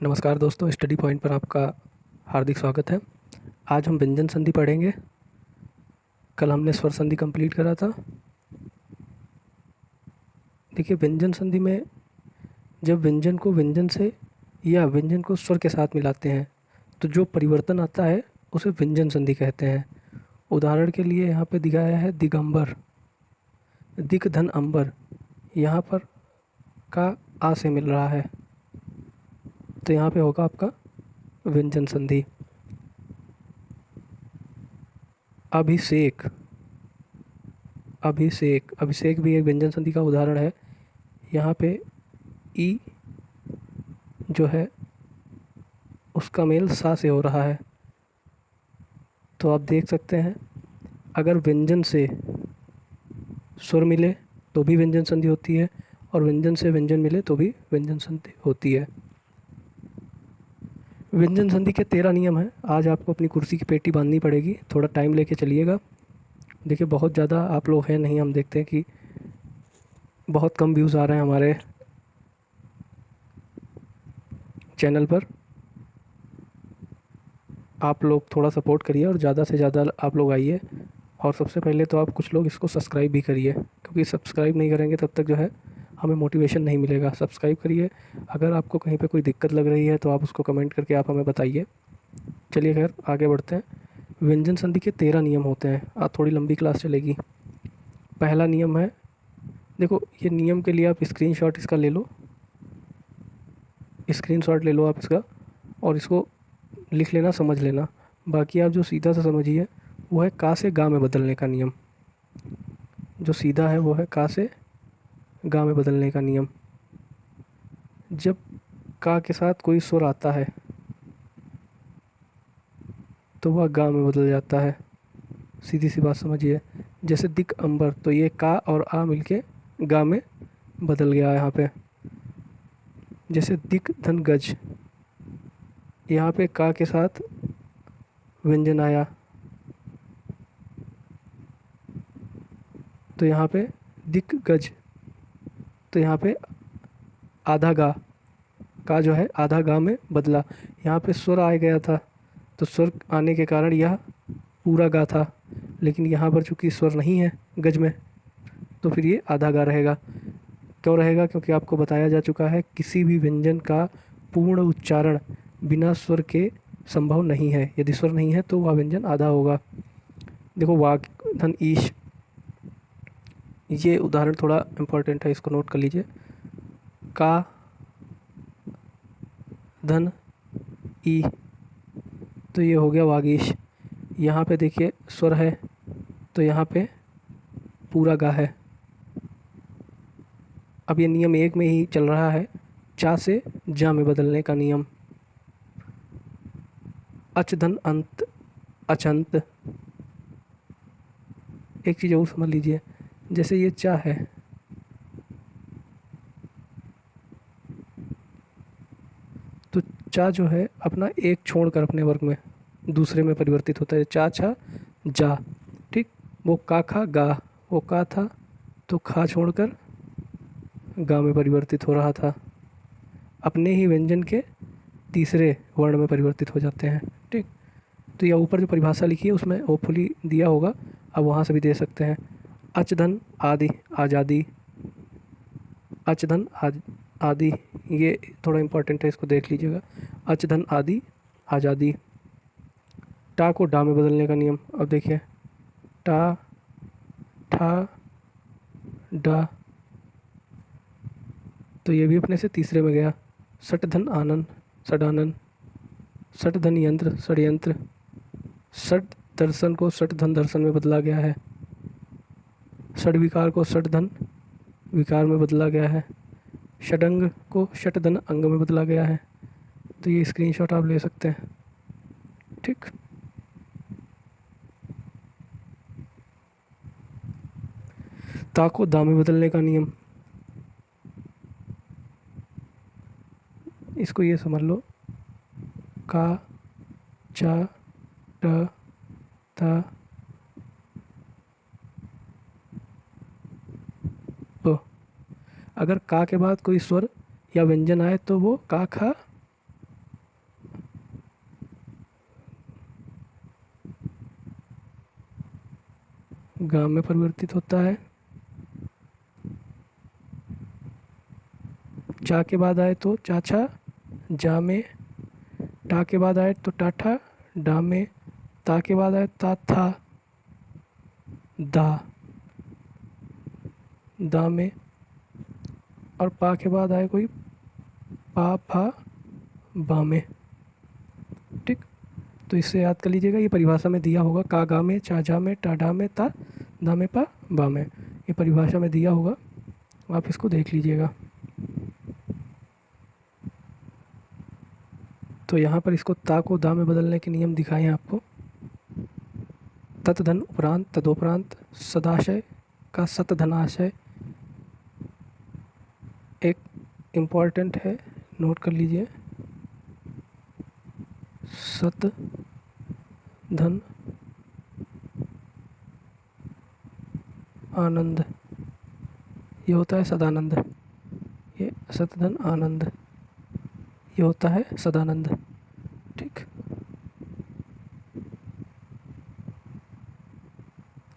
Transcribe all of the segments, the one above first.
नमस्कार दोस्तों, study point पर आपका हार्दिक स्वागत है। आज हम व्यंजन संधि पढ़ेंगे। कल हमने स्वर संधि कंप्लीट करा था। देखिए, व्यंजन संधि में जब व्यंजन को व्यंजन से या व्यंजन को स्वर के साथ मिलाते हैं तो जो परिवर्तन आता है उसे व्यंजन संधि कहते हैं। उदाहरण के लिए यहाँ पे दिखाया है दिगंबर, दिक धन अंबर। यहाँ पर का आ से मिल रहा है तो यहाँ पे होगा आपका व्यंजन संधि। अभिषेक, अभिषेक, अभिषेक भी एक व्यंजन संधि का उदाहरण है। यहाँ पे ई जो है उसका मेल सा से हो रहा है, तो आप देख सकते हैं अगर व्यंजन से स्वर मिले तो भी व्यंजन संधि होती है और व्यंजन से व्यंजन मिले तो भी व्यंजन संधि होती है। व्यंजन संधि के 13 नियम हैं। आज आपको अपनी कुर्सी की पेटी बांधनी पड़ेगी, थोड़ा टाइम लेके चलिएगा। देखिए, बहुत ज़्यादा आप लोग हैं नहीं, हम देखते हैं कि बहुत कम व्यूज़ आ रहे हैं हमारे चैनल पर। आप लोग थोड़ा सपोर्ट करिए और ज़्यादा से ज़्यादा आप लोग आइए। और सबसे पहले तो आप कुछ लोग इसको सब्सक्राइब भी करिए, क्योंकि सब्सक्राइब नहीं करेंगे तब तक जो है हमें मोटिवेशन नहीं मिलेगा। सब्सक्राइब करिए। अगर आपको कहीं पे कोई दिक्कत लग रही है तो आप उसको कमेंट करके आप हमें बताइए। चलिए खैर आगे बढ़ते हैं। व्यंजन संधि के 13 नियम होते हैं। आज थोड़ी लंबी क्लास चलेगी। पहला नियम है, देखो ये नियम के लिए आप स्क्रीनशॉट इसका ले लो, स्क्रीनशॉट ले लो आप इसका और इसको लिख लेना, समझ लेना। बाकी आप जो सीधा सा समझिए वो है का से गा में बदलने का नियम। जो सीधा है वो है का से गा में बदलने का नियम। जब का के साथ कोई सुर आता है तो वह गा में बदल जाता है। सीधी सी बात समझिए। जैसे दिक अंबर, तो ये का और आ मिलके गा में बदल गया यहाँ पे। जैसे दिक धन गज, यहाँ पे का के साथ व्यंजन आया तो यहाँ पे दिक गज, तो यहाँ पे आधा गा, का जो है आधा गा में बदला। यहाँ पे स्वर आ गया था तो स्वर आने के कारण यह पूरा गा था, लेकिन यहाँ पर चूंकि स्वर नहीं है गज में तो फिर ये आधा गा रहेगा। क्यों रहेगा? क्योंकि आपको बताया जा चुका है किसी भी व्यंजन का पूर्ण उच्चारण बिना स्वर के संभव नहीं है। यदि स्वर नहीं है तो वह व्यंजन आधा होगा। देखो, वाक धन ईश, ये उदाहरण थोड़ा इम्पोर्टेंट है, इसको नोट कर लीजिए। का धन ई, तो ये हो गया वागीश। यहाँ पे देखिए स्वर है तो यहाँ पे पूरा गा है। अब ये नियम एक में ही चल रहा है, चा से जा में बदलने का नियम। अच धन अंत, अचंत। एक चीज़ और समझ लीजिए, जैसे ये चा है तो चा जो है अपना एक छोड़कर अपने वर्ग में दूसरे में परिवर्तित होता है। चा छा जा, ठीक। वो का खा गा, वो का था तो खा छोड़कर गा में परिवर्तित हो रहा था। अपने ही व्यंजन के तीसरे वर्ण में परिवर्तित हो जाते हैं, ठीक। तो यह ऊपर जो परिभाषा लिखी है उसमें होपफुली दिया होगा, अब वहाँ से भी दे सकते हैं। अच धन आदि, आज़ादी। अच धन आदि, ये थोड़ा इम्पोर्टेंट है, इसको देख लीजिएगा। अच धन आदि, आज़ादी। टा को डा में बदलने का नियम। अब देखिए, टा ठा डा, तो ये भी अपने से तीसरे में गया। सट धन आनंद, सडानन। सट धन यंत्र, षड्यंत्र। सट दर्शन को सट धन दर्शन में बदला गया है। षड विकार को सट धन विकार में बदला गया है। षडंग को षट धन अंग में बदला गया है। तो ये स्क्रीनशॉट आप ले सकते हैं, ठीक। ता को दा में बदलने का नियम, इसको ये समझ लो, का चा ट ता प। अगर का के बाद कोई स्वर या व्यंजन आए तो वो का खा गा में परिवर्तित होता है। चा के बाद आए तो चाछा, जा में। टा के बाद आए तो टाठा, डा में। ता के बाद आए ता था, दा, दा में। और पा के बाद आए कोई पा फा, बा में। ठीक, तो इससे याद कर लीजिएगा, ये परिभाषा में दिया होगा, का गा में, चा जा में, टा डा में, ता दा में, पा बा में। ये परिभाषा में दिया होगा, आप इसको देख लीजिएगा। तो यहाँ पर इसको ता को दा में बदलने के नियम दिखाए हैं आपको। तत्धन उपरांत, तदोपरांत, सदाशय का सतधनाशय एक इम्पॉर्टेंट है, नोट कर लीजिए। सत धन आनंद, ये होता है सदानंद। ये सतधन आनंद, ये होता है सदानंद। ठीक,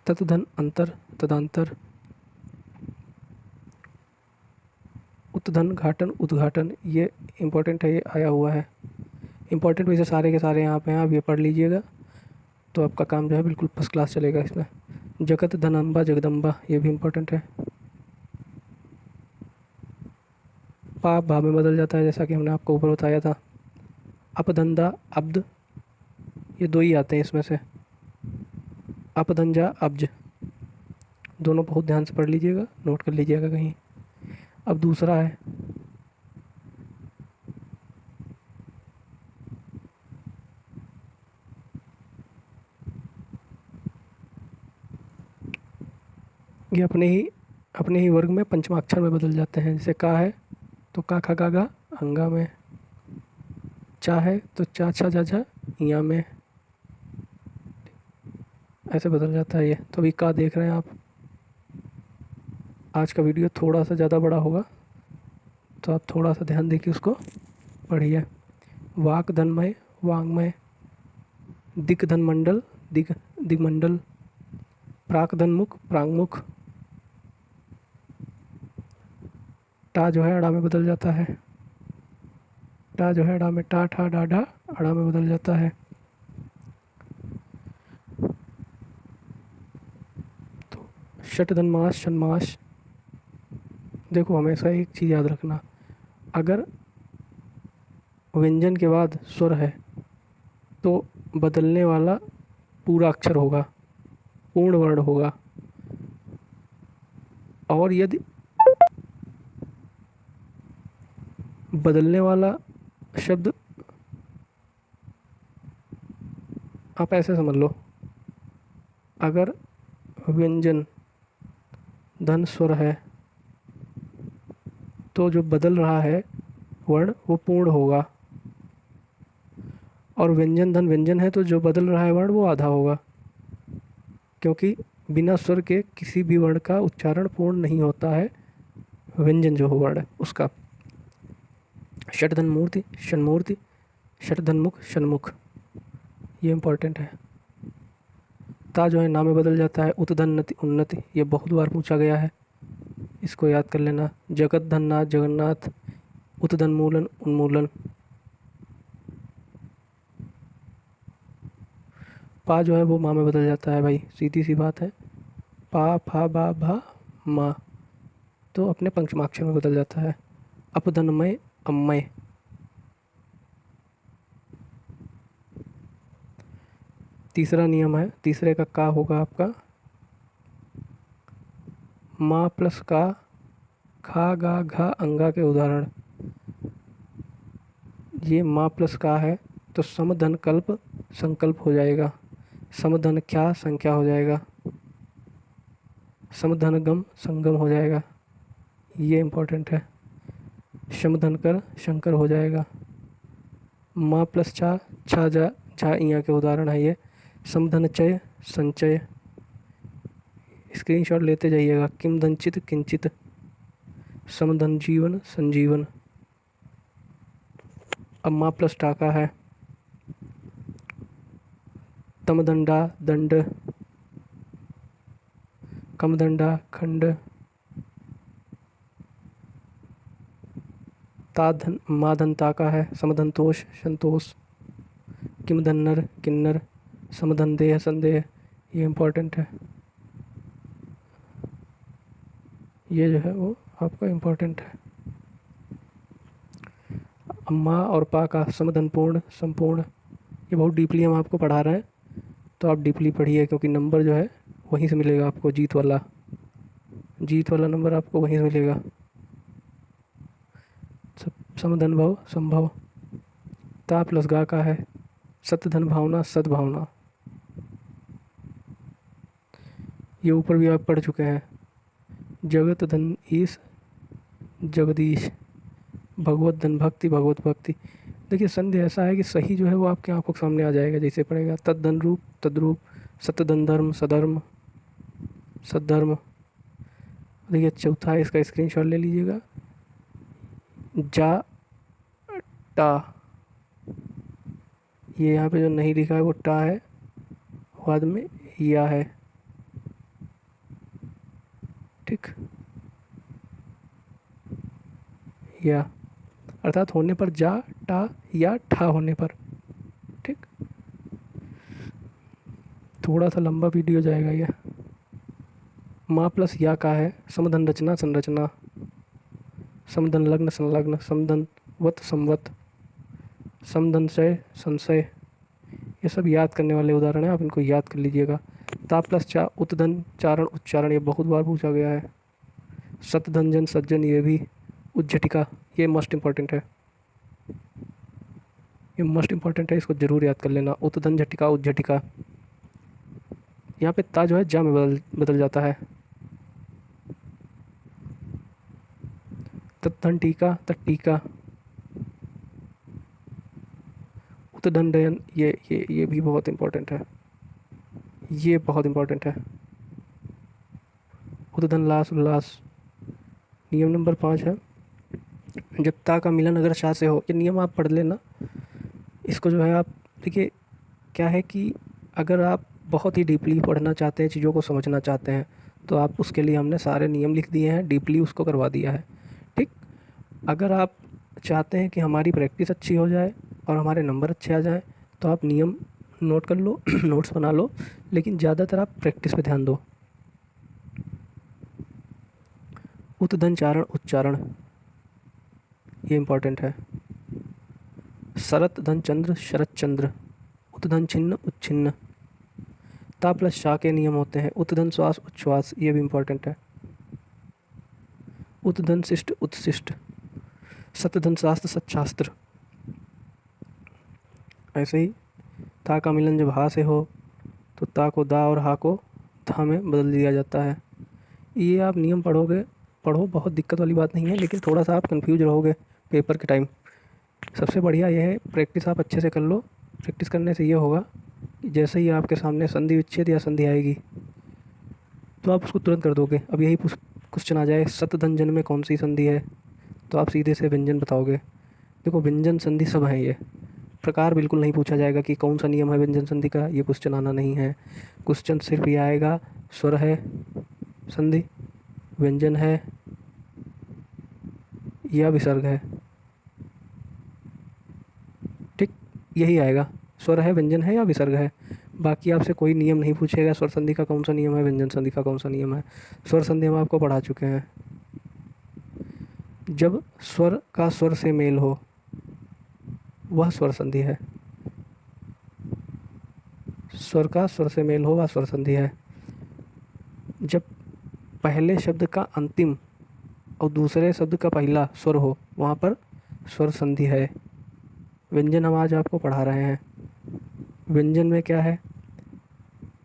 तत्धन अंतर, तदांतर। उत्धन घाटन, उद्घाटन, ये इम्पोर्टेंट है, ये आया हुआ है। इम्पोर्टेंट वैसे सारे के सारे यहाँ पे हैं, आप ये पढ़ लीजिएगा तो आपका काम जो है बिल्कुल फर्स्ट क्लास चलेगा इसमें। जगत धनम्बा, जगदम्बा, ये भी इम्पोर्टेंट है। पा भा में बदल जाता है, जैसा कि हमने आपको ऊपर बताया था। अपधंधा, अब्द, ये दो ही आते हैं इसमें से। अपधंजा, अब्ज, दोनों बहुत ध्यान से पढ़ लीजिएगा, नोट कर लीजिएगा कहीं। अब दूसरा है ये अपने ही वर्ग में पंचमाक्षर में बदल जाते हैं। जैसे का है तो का खा गा गा अंगा में। चा है तो चा छा जा झा इया में। ऐसे बदल जाता है ये। तो अभी का देख रहे हैं आप। आज का वीडियो थोड़ा सा ज़्यादा बड़ा होगा, तो आप थोड़ा सा ध्यान देके उसको पढ़िए। वाक धनमय, वांग्मय। दिक धनमंडल, दिगमंडल। प्राक धनमुख, प्रांगमुख। टा जो है अड़ा में बदल जाता है। टा जो है अड़ा में, टा ठा डा ढा अड़ा में बदल जाता है। तो शट धनमास, षण्मास। देखो हमेशा एक चीज़ याद रखना, अगर व्यंजन के बाद स्वर है तो बदलने वाला पूरा अक्षर होगा, पूर्ण वर्ण होगा। और यदि बदलने वाला शब्द, आप ऐसे समझ लो, अगर व्यंजन धन स्वर है तो जो बदल रहा है वर्ण वो पूर्ण होगा, और व्यंजन धन व्यंजन है तो जो बदल रहा है वर्ण वो आधा होगा, क्योंकि बिना स्वर के किसी भी वर्ण का उच्चारण पूर्ण नहीं होता है, व्यंजन जो हो वर्ण उसका। षटधन मूर्ति, षण्मूर्ति। षटधन मुख, षण्मुख, ये इम्पोर्टेंट है। ता जो है ना में बदल जाता है। उत्धन्नति, उन्नति, ये बहुत बार पूछा गया है, इसको याद कर लेना। जगत धननाथ, जगन्नाथ। उत्धन्मूलन, उन्मूलन। पा जो है वो माँ में बदल जाता है भाई, सीधी सी बात है। पा फा बा भा माँ, तो अपने पंचमाक्षर में बदल जाता है। अपधनमय, अम्मय। तीसरा नियम है, तीसरे का होगा आपका माँ प्लस का, खा गा घा अंगा के उदाहरण। ये माँ प्लस का है तो समधन कल्प संकल्प हो जाएगा, समधन क्या संख्या हो जाएगा, समधन गम संगम हो जाएगा, ये इम्पोर्टेंट है। समधन कर शंकर हो जाएगा। माँ प्लस छा, छा जा झा इया के उदाहरण है ये। समधन चय संचय, स्क्रीनशॉट लेते जाइएगा। किम धनचित किंचित। समधन जीवन संजीवन। अब माँ प्लस टाका है। तमदंडा दंड। कमदंडा खंड, ताधन माधनता का है, समदंतोष संतोष, किमदन्नर किन्नर, समदंदेह संदेह, ये इम्पोर्टेंट है, ये जो है वो आपका इम्पोर्टेंट है। अम्मा और पा का समदनपूर्ण संपूर्ण, ये बहुत डीपली हम आपको पढ़ा रहे हैं, तो आप डीपली पढ़िए क्योंकि नंबर जो है वहीं से मिलेगा आपको, जीत वाला नंबर आपको वहीं से मिलेगा। समधन भव संभव, ता प्लस गा का है, सतधन भावना सद्भावना, ये ऊपर भी आप पढ़ चुके हैं। जगत धन ईश जगदीश, भगवत धन भक्ति भगवत भक्ति। देखिए संधि ऐसा है कि सही जो है वो आपके आंखों के सामने आ जाएगा, जैसे पड़ेगा तद्धन रूप तद्रूप, सतधन धर्म सधर्म सद्धर्म। देखिए चौथा है, इसका स्क्रीनशॉट ले लीजिएगा, जा टा, ये यहाँ पे जो नहीं लिखा है वो टा है, बाद में या है, ठीक, या अर्थात होने पर जा टा या ठा होने पर, ठीक। थोड़ा सा लंबा वीडियो जाएगा ये। माँ प्लस या का है, समधन रचना संरचना, समधन लग्न संलग्न, समधन वत संवत, समधनशय संशय, ये सब याद करने वाले उदाहरण हैं, आप इनको याद कर लीजिएगा। ता प्लस चा उत्धन चारण उच्चारण, ये बहुत बार पूछा गया है। सतधंजन सज्जन, ये भी। उज्झटिका, ये मस्ट इम्पॉर्टेंट है, ये मस्ट इम्पॉर्टेंट है, इसको ज़रूर याद कर लेना। उत्धन झटिका उज्झटिका, यहाँ पे ता जो है जा में बदल जाता है। तत्धन टीका तट्टीका, उत्दंडयन, ये भी बहुत इम्पोर्टेंट है, ये बहुत इम्पोर्टेंट है। उत्दन लास उल्लास। नियम नंबर 5 है, जब ता का मिलन अगर शा से हो, ये नियम आप पढ़ लेना, इसको जो है आप देखिए, क्या है कि अगर आप बहुत ही डीपली पढ़ना चाहते हैं, चीज़ों को समझना चाहते हैं, तो आप उसके लिए हमने सारे नियम लिख दिए हैं, डीपली उसको करवा दिया है, ठीक। अगर आप चाहते हैं कि हमारी प्रैक्टिस अच्छी हो जाए और हमारे नंबर अच्छे आ जाएं, तो आप नियम नोट कर लो नोट्स बना लो, लेकिन ज़्यादातर आप प्रैक्टिस पे ध्यान दो। उत्धन चारण उच्चारण, ये इम्पोर्टेंट है। शरत धन चंद्र शरत चंद्र, उत्धन छिन्न उच्छिन्न। ता प्लस शा के नियम होते हैं, उत्धन श्वास उच्छ्वास, ये भी इम्पोर्टेंट है। उत्धन शिष्ट उत्शिष्ट, सतधन शास्त्र सच्छास्त्र। ऐसे ही ता का मिलन जब हा से हो तो ता को दा और हा को धा में बदल दिया जाता है। ये आप नियम पढ़ो, बहुत दिक्कत वाली बात नहीं है, लेकिन थोड़ा सा आप कंफ्यूज रहोगे पेपर के टाइम। सबसे बढ़िया ये है, प्रैक्टिस आप अच्छे से कर लो। प्रैक्टिस करने से ये होगा कि जैसे ही आपके सामने संधि विच्छेद या संधि आएगी तो आप उसको तुरंत कर दोगे। अब यही क्वेश्चन आ जाए सतधंजन में कौन सी संधि है, तो आप सीधे से व्यंजन बताओगे। देखो व्यंजन संधि सब हैं, ये प्रकार बिल्कुल नहीं पूछा जाएगा कि कौन सा नियम है व्यंजन संधि का, ये क्वेश्चन आना नहीं है। क्वेश्चन सिर्फ ये आएगा स्वर है संधि, व्यंजन है या विसर्ग है, ठीक, यही आएगा। स्वर है, व्यंजन है या विसर्ग है, बाकी आपसे कोई नियम नहीं पूछेगा। स्वर संधि का कौन सा नियम है, व्यंजन संधि का कौन सा नियम है। स्वर संधि हम आपको पढ़ा चुके हैं। जब स्वर का स्वर से मेल हो वह स्वर संधि है, स्वर का स्वर से मेल हो वह स्वर संधि है। जब पहले शब्द का अंतिम और दूसरे शब्द का पहला स्वर हो वहाँ पर स्वर संधि है। व्यंजन हम आज आपको पढ़ा रहे हैं। व्यंजन में क्या है,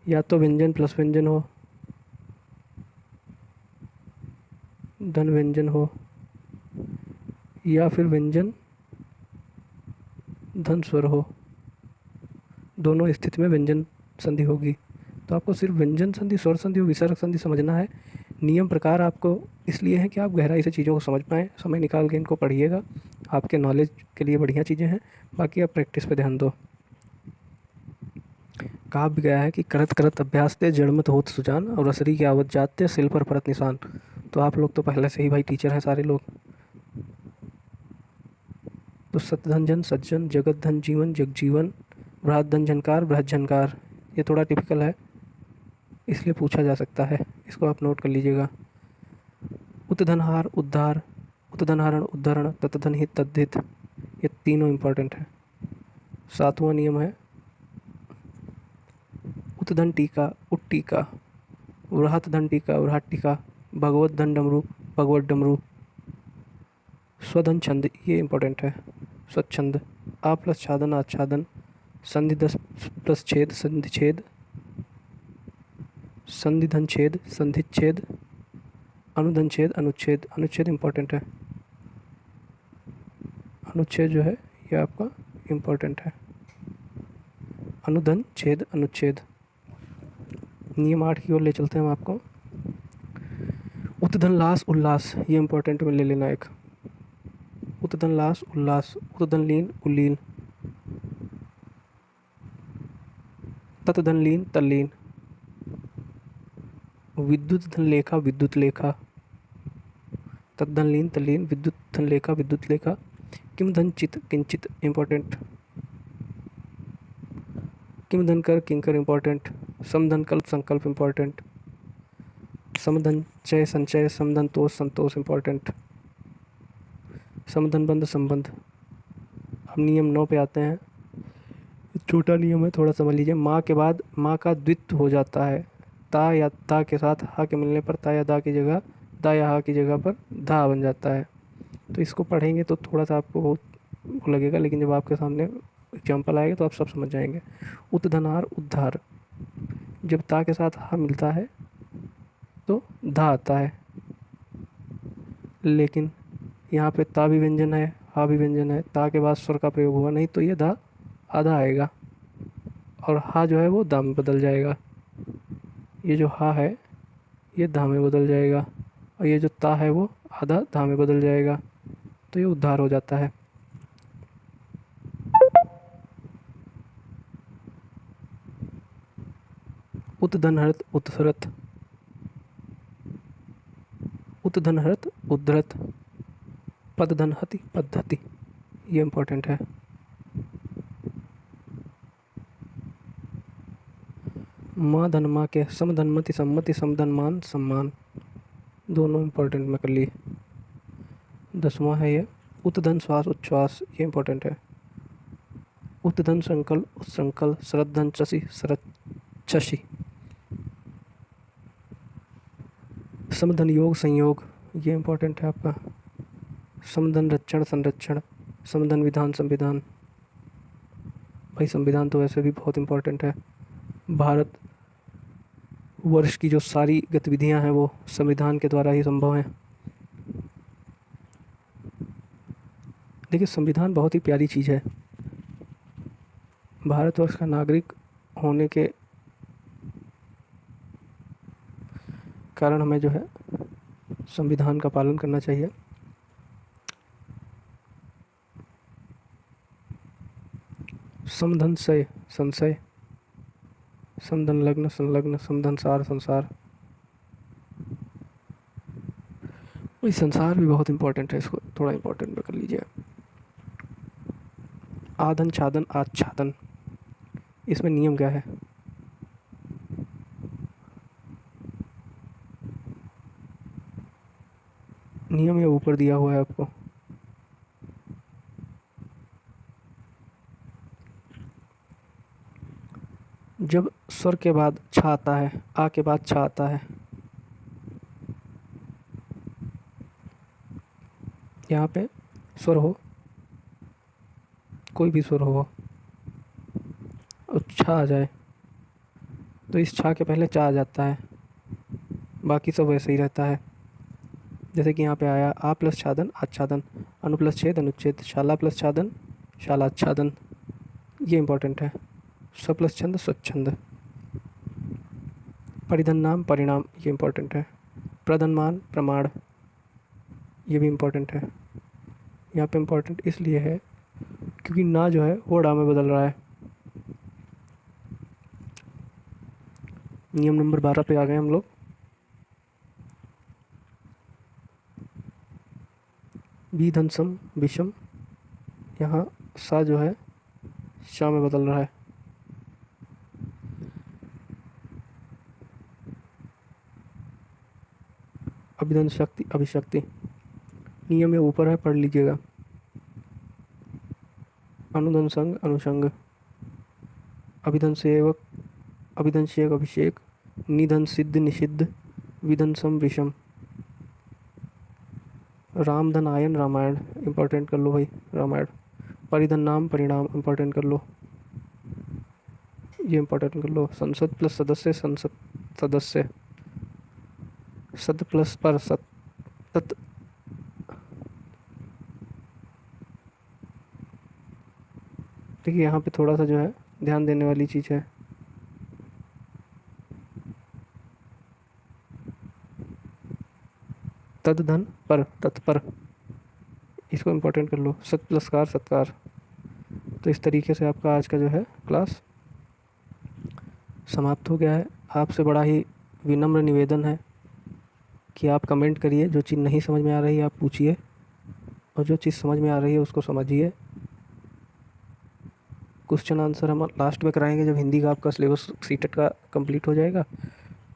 या तो व्यंजन प्लस व्यंजन हो, धन व्यंजन हो, या फिर व्यंजन धन स्वर हो, दोनों स्थिति में व्यंजन संधि होगी। तो आपको सिर्फ व्यंजन संधि, स्वर संधि और विसर्ग संधि समझना है। नियम प्रकार आपको इसलिए है कि आप गहराई से चीज़ों को समझ पाएँ। समय निकाल के इनको पढ़िएगा, आपके नॉलेज के लिए बढ़िया चीज़ें हैं। बाकी आप प्रैक्टिस पे ध्यान दो। कहा भी गया है कि करत करत अभ्यास ते जड़मत होत सुजान और रसरी की आवत जाते सिल पर परत निशान। तो आप लोग तो पहले से ही भाई टीचर हैं सारे लोग। तो सतधन जन सज्जन, जगत धन जीवन जगजीवन, बृहद धन झनकार बृहद झनकार। ये थोड़ा टिपिकल है, इसलिए पूछा जा सकता है, इसको आप नोट कर लीजिएगा। उतधनहार उद्धार, उतधनहारण उद्धरण, ततधन हित तद्धित, ये तीनों इम्पोर्टेंट है। 7वां नियम है उतधन टीका उत्टीका, वृहत धन टीका वृहत टीका, भगवत धन डमरू भगवत डमरू। स्वधन छंद, ये इम्पोर्टेंट है, स्वच्छंद। आ प्लस छादन आच्छादन, संधि 10 प्लस छेद संधि छेद, संधि धन छेद संधि छेद, अनुधन छेद अनुच्छेद। अनुच्छेद इम्पोर्टेंट है, अनुच्छेद जो है ये आपका इम्पोर्टेंट है। अनुधन छेद अनुच्छेद। नियम 8 की ओर ले चलते हैं हम आपको। उतधन लास उल्लास, ये इम्पोर्टेंट में ले लेना एक। उतधन लास उल्लास, उतधन लीन उल्लीन, ततधन लीन तल्लीन, विद्युत धन लेखा विद्युत लेखा, ततधन लीन तल्लीन, विद्युत धन लेखा विद्युत लेखा। किम धन चित किंचित इम्पोर्टेंट, किम धन कर किंकर इम्पोर्टेंट, समधन कल्प संकल्प इम्पोर्टेंट, समधन चय संचय समधन तोष संतोष इम्पोर्टेंट, समधन बंध संबंध। अब नियम 9 पे आते हैं। छोटा नियम है, थोड़ा समझ लीजिए। माँ के बाद माँ का द्वित्व हो जाता है। ता या ता के साथ हा के मिलने पर ता या दा की जगह दा या हा की जगह पर धा बन जाता है। तो इसको पढ़ेंगे तो थोड़ा सा आपको वो लगेगा, लेकिन जब आपके सामने एग्जाम्पल आएगा तो आप सब समझ जाएंगे। उतधनार उद्धार, जब ता के साथ हा मिलता है तो धा आता है, लेकिन यहाँ पे ता भी व्यंजन है हा भी व्यंजन है, ता के बाद स्वर का प्रयोग हुआ नहीं तो ये धा आधा आएगा और हा जो है वो दा में बदल जाएगा। ये जो हा है ये धा में बदल जाएगा और ये जो ता है वो आधा धा में बदल जाएगा, तो ये उद्धार हो जाता है। उतधनहरत उत्सरत, उतधनहरत उद्धरत, पदधनहति पद्धति, ये इम्पोर्टेंट है। माँ धन माँ के, समधनमति सम्मति समधन मान सम्मान, दोनों इम्पोर्टेंट में कर लिए। 10वां है ये उतधन श्वास उच्छ्वास, ये इम्पोर्टेंट है। उतधन संकल उत्संकल, शरद्धन चसी शरद चशी, समधन योग संयोग, ये इम्पोर्टेंट है आपका। समधन रक्षण संरक्षण, समधन विधान संविधान। भाई संविधान तो वैसे भी बहुत इम्पोर्टेंट है। भारत वर्ष की जो सारी गतिविधियां हैं वो संविधान के द्वारा ही संभव हैं। देखिए संविधान बहुत ही प्यारी चीज़ है। भारतवर्ष का नागरिक होने के कारण हमें जो है संविधान का पालन करना चाहिए। समधन सय संशय, समधन लग्न संलग्न, समधन सार संसार। वही संसार भी बहुत इंपॉर्टेंट है, इसको थोड़ा इंपॉर्टेंट में कर लीजिए। आधन छादन आच्छादन, इसमें नियम क्या है? नियम ये ऊपर दिया हुआ है आपको। जब स्वर के बाद छा आता है, आ के बाद छा आता है, यहाँ पे स्वर हो, कोई भी स्वर हो और छा आ जाए तो इस छा के पहले चा आ जाता है, बाकी सब वैसे ही रहता है। जैसे कि यहाँ पे आया आ प्लस छादन आच्छादन, अनु प्लस छेद अनुच्छेद, शाला प्लस छादन शालाच्छादन, ये इम्पोर्टेंट है। स्व प्लस छंद स्वच्छंद, परिधन नाम परिणाम, ये इम्पोर्टेंट है। प्रधनमान प्रमाण, ये भी इम्पोर्टेंट है। यहाँ पे इम्पोर्टेंट इसलिए है क्योंकि ना जो है वो डा में बदल रहा है। नियम नंबर 12 पे आ गए हम लोग। विधन सम विषम, यहाँ सा जो है शा में बदल रहा है। अभिधन शक्ति अभिशक्ति, नियम ये ऊपर है, पढ़ लीजिएगा। अनुधन संग अनुषंग, अभिधन सेवक अभिधन शेक अभिषेक, निधन सिद्ध निषिद्ध, विधन सम विषम। रामधन आयन रामायण, इंपॉर्टेंट कर लो भाई रामायण। परिधन नाम परिणाम, इंपॉर्टेंट कर लो, ये इंपॉर्टेंट कर लो। संसद प्लस सदस्य संसद सदस्य, सत प्लस पर सत तत्, देखिए यहाँ पे थोड़ा सा जो है ध्यान देने वाली चीज़ है। तद धन पर तत्पर, इसको इंपॉर्टेंट कर लो। सत प्लस कार सत्कार। तो इस तरीके से आपका आज का जो है क्लास समाप्त हो गया है। आपसे बड़ा ही विनम्र निवेदन है कि आप कमेंट करिए, जो चीज़ नहीं समझ में आ रही है आप पूछिए, और जो चीज़ समझ में आ रही है उसको समझिए। क्वेश्चन आंसर हम लास्ट में कराएंगे जब हिंदी का आपका सिलेबस सीटेट का कंप्लीट हो जाएगा।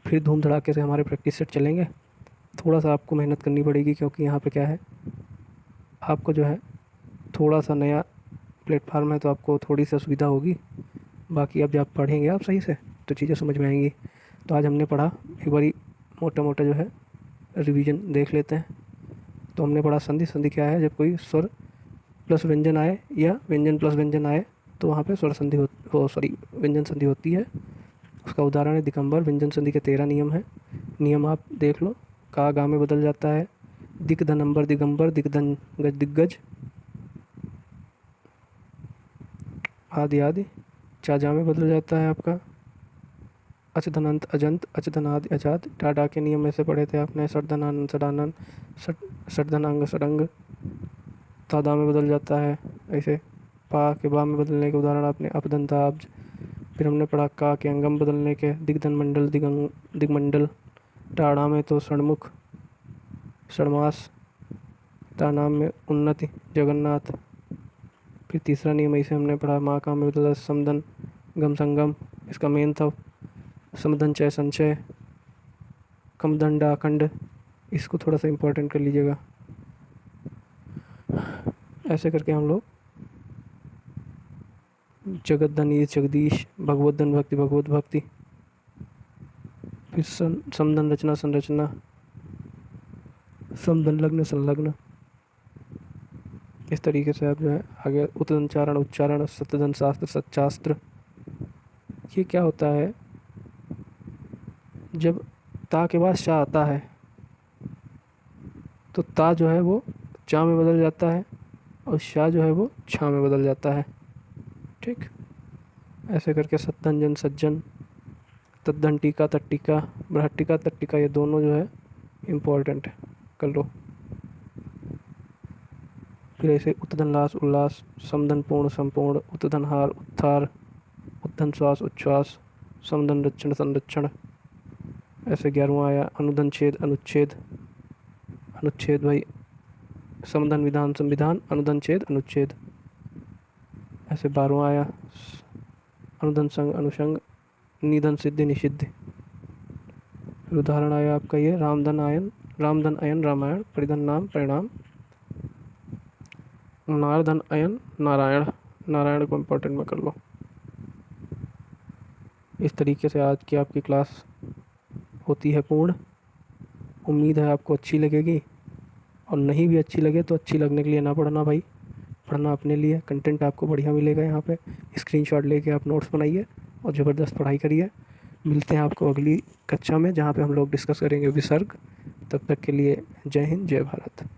फिर धूम धड़ाके से हमारे प्रैक्टिस सेट चलेंगे। थोड़ा सा आपको मेहनत करनी पड़ेगी, क्योंकि यहाँ पे क्या है, आपको जो है थोड़ा सा नया प्लेटफार्म है, तो आपको थोड़ी सी असुविधा होगी। बाकी अब जब आप पढ़ेंगे आप सही से तो चीज़ें समझ में आएंगी। तो आज हमने पढ़ा, एक बारी मोटा मोटा जो है रिवीजन देख लेते हैं। तो हमने पढ़ा संधि। संधि क्या है, जब कोई स्वर प्लस व्यंजन आए या व्यंजन प्लस व्यंजन आए तो वहाँ पे स्वर संधि व्यंजन संधि होती है। उसका उदाहरण है दिगंबर। व्यंजन संधि के 13 नियम है। नियम आप देख लो। का गा में बदल जाता है। दिक धनंबर दिगंबर, दिग्धन गज दिग्गज, आदि आदि। चाजा में बदल जाता है आपका अच धनंत अजंत, अच धनादि अजात। टाडा के नियम में से पढ़े थे आपने, सट धनानंद सडानंद, सट धनांग सडंग। तादा में बदल जाता है ऐसे। पा के बा में बदलने के उदाहरण आपने अपदंताब्ज। फिर हमने पढ़ा का के अंगम बदलने के, दिग्धन मंडल दिगमंडल। टाड़ा में तो षणमुख षणमास। तानाम में उन्नति जगन्नाथ। फिर तीसरा नियम ऐसे हमने पढ़ा, माँ का में बदला समधन गम संगम। इसका मेन था समधन चय संचय, कमदंड अखंड। इसको थोड़ा सा इम्पोर्टेंट कर लीजिएगा। ऐसे करके हम लोग जगत धन ईश जगदीश, भगवत धन भक्ति भगवत भक्ति। फिर समधन रचना संरचना, समधन लग्न संलग्न। इस तरीके से आप जो है आगे उत्तधन चारण उच्चारण, सतधन शास्त्र सच्चास्त्र। ये क्या होता है, जब ता के बाद शा आता है तो ता जो है वो चा में बदल जाता है, और शा जो है वो छा में बदल जाता है। ठीक, ऐसे करके सत्तन जन सज्जन, तद्धन टीका तट्टिका, बृहट्टिका तट्टिका, ये दोनों जो है इम्पोर्टेंट है, कर लो। फिर ऐसे उत्तधन लास उल्लास, समधन पूर्ण संपूर्ण, उत्तधन हार उत्थार, उत्तधन श्वास उच्छ्वास, समधन रक्षण संरक्षण। ऐसे 11वां आया अनुधन छेद अनुच्छेद, अनुच्छेद भाई समधन विधान संविधान, अनुधन छेद अनुच्छेद। ऐसे 12वां आया अनुधन संग अनुषंग, निधन सिद्धि निषिद्धि। फिर उदाहरण आया आपका ये रामधन अयन रामायण, परिधन नाम परिणाम, नारधन अयन नारायण। नारायण को इम्पोर्टेंट में कर लो। इस तरीके से आज की आपकी क्लास होती है पूर्ण। उम्मीद है आपको अच्छी लगेगी, और नहीं भी अच्छी लगे तो अच्छी लगने के लिए ना पढ़ना भाई, पढ़ना अपने लिए। कंटेंट आपको बढ़िया मिलेगा। यहाँ पे स्क्रीनशॉट लेके आप नोट्स बनाइए और ज़बरदस्त पढ़ाई करिए। मिलते हैं आपको अगली कक्षा में, जहाँ पे हम लोग डिस्कस करेंगे विसर्ग। तब तक के लिए जय हिंद जय भारत।